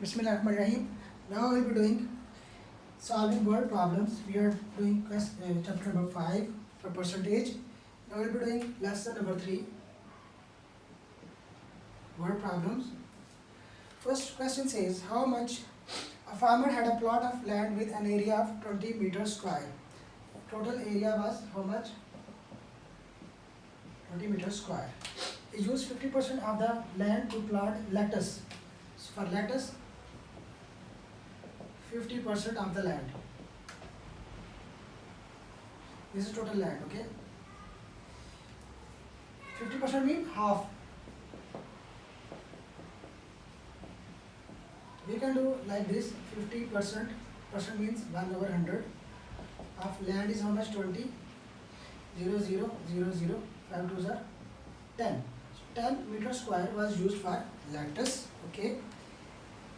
Bismillahirrahmanirrahim. Now we will be doing solving word problems. We are doing chapter number 5 for percentage. Now we will be doing lesson number 3, word problems. First question says, how much a farmer had a plot of land with an area of 20 meters square. Total area was how much? 20 meters square. He used 50% of the land to plant lettuce. So for lettuce, 50% of the land. This is total land, okay? 50% means half. We can do like this, 50%, percent means 1 over 100. Of land is how much? 20, 0, 0, 0, 0, 5 2s are 10. So 10 meter square was used for lettuce, okay?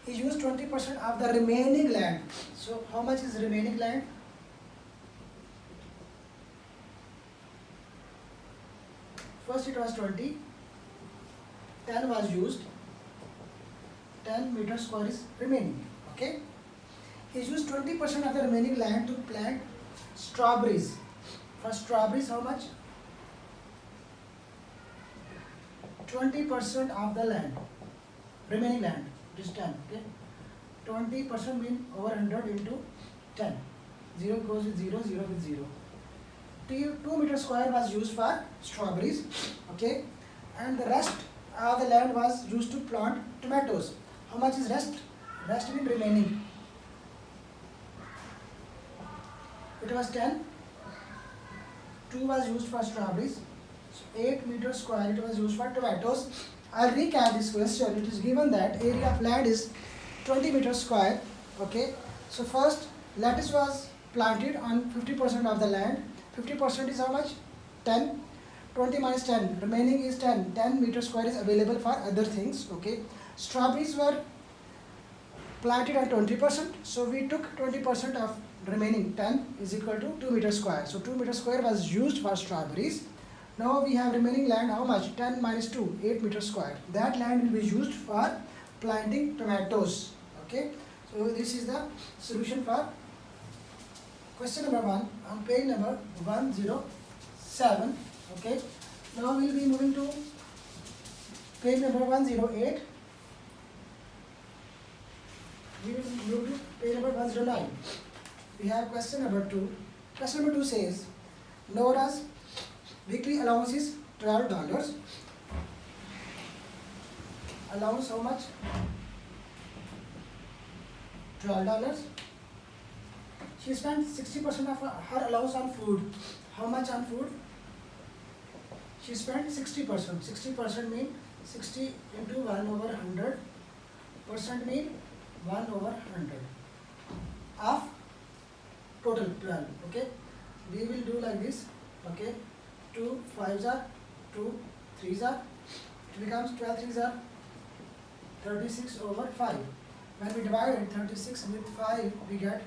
He used 20% of the remaining land. So how much is remaining land? First it was 20, 10 was used, 10 meter square is remaining, okay? He used 20% of the remaining land to plant strawberries. For strawberries how much? 20% of the land, remaining land, it is 10, okay? 20% means over 100 into 10. 0 goes with 0, 0 with 0. 2 meter square was used for strawberries, okay? And the rest of the land was used to plant tomatoes. How much is rest? Rest means remaining. It was 10. 2 was used for strawberries. So 8 meter square it was used for tomatoes. I'll recap this question. It is given that area of land is 20 meters square. Okay. So first lettuce was planted on 50% of the land. 50% is how much? 10. 20 minus 10. Remaining is 10. 10 meter square is available for other things. Okay. Strawberries were planted on 20%. So we took 20% of remaining 10 is equal to 2 meter square. So 2 meter square was used for strawberries. Now we have remaining land, how much? 10 minus 2, 8 meter square. That land will be used for planting tomatoes. Okay. So this is the solution for question number 1 on page number 107. Okay. Now we will be moving to page number 108. We will move to page number 109. We have question number 2. Question number 2 says, Nora's weekly allowance is $12. Allowance how much? $12. She spent 60% of her allowance on food. How much on food? She spent 60%. 60% means 60 into 1 over 100. Percent means 1 over 100. Of total 12. Okay. We will do like this. Okay. 2 5s are 2 3s are, it becomes 12 3s are 36 over 5. When we divide 36 with 5, we get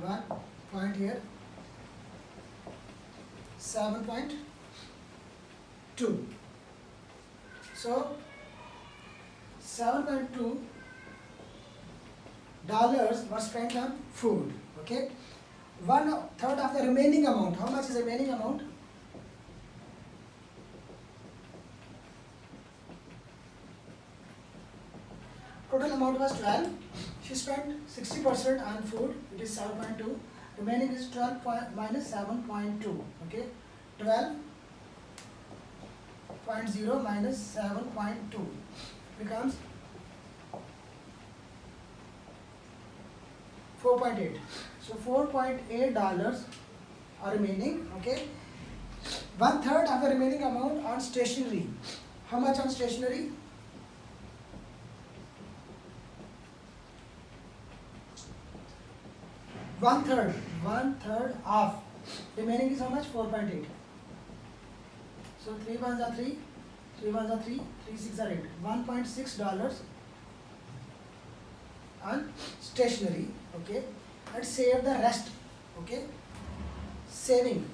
1 point here, 7.2. So 7.2 dollars was spent on food. Okay. 1/3 of the remaining amount. How much is the remaining amount? Total amount was 12. She spent 60% on food. It is 7.2. Remaining is 12 minus 7.2. Okay. 12.0 minus 7.2 becomes 4.8. So $4.8 are remaining. Okay. 1/3 of the remaining amount on stationery. How much on stationery? One third of remaining is how much? 4.8. So 3 ones are 3, 3 ones are 3, 3 6 are 8. $1.6 on stationery. Okay. And save the rest. Okay. Saving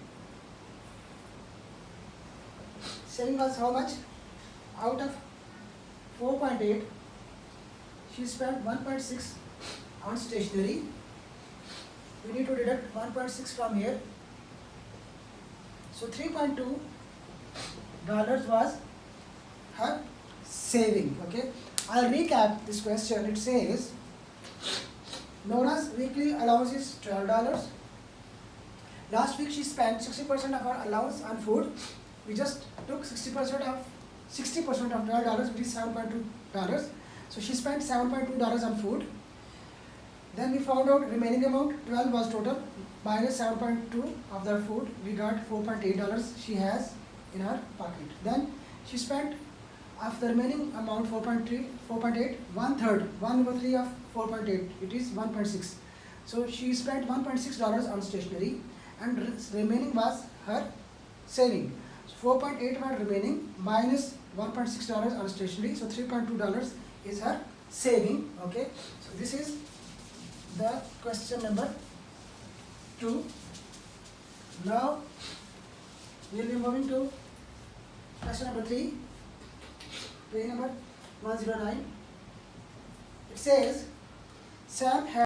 was how much? Out of 4.8, she spent 1.6 on stationery. We need to deduct 1.6 from here. So $3.2 was her saving. Okay, I'll recap this question. It says Nora's weekly allowance is $12. Last week she spent 60% of her allowance on food. We just took 60% of $12, which is $7.2. So she spent $7.2 on food. Then we found out remaining amount. 12 was total minus 7.2 of the food. We got $4.8 she has in her pocket. Then she spent of the remaining amount 4.8, 1/3, 1/3 of 4.8. It is 1.6. So she spent $1.6 on stationery, and remaining was her saving. So 4.8 was remaining minus $1.6 on stationery. So $3.2 is her saving. Okay. So this is the question number 2. Now we will be moving to question number 3. Page number 109. It says Sam had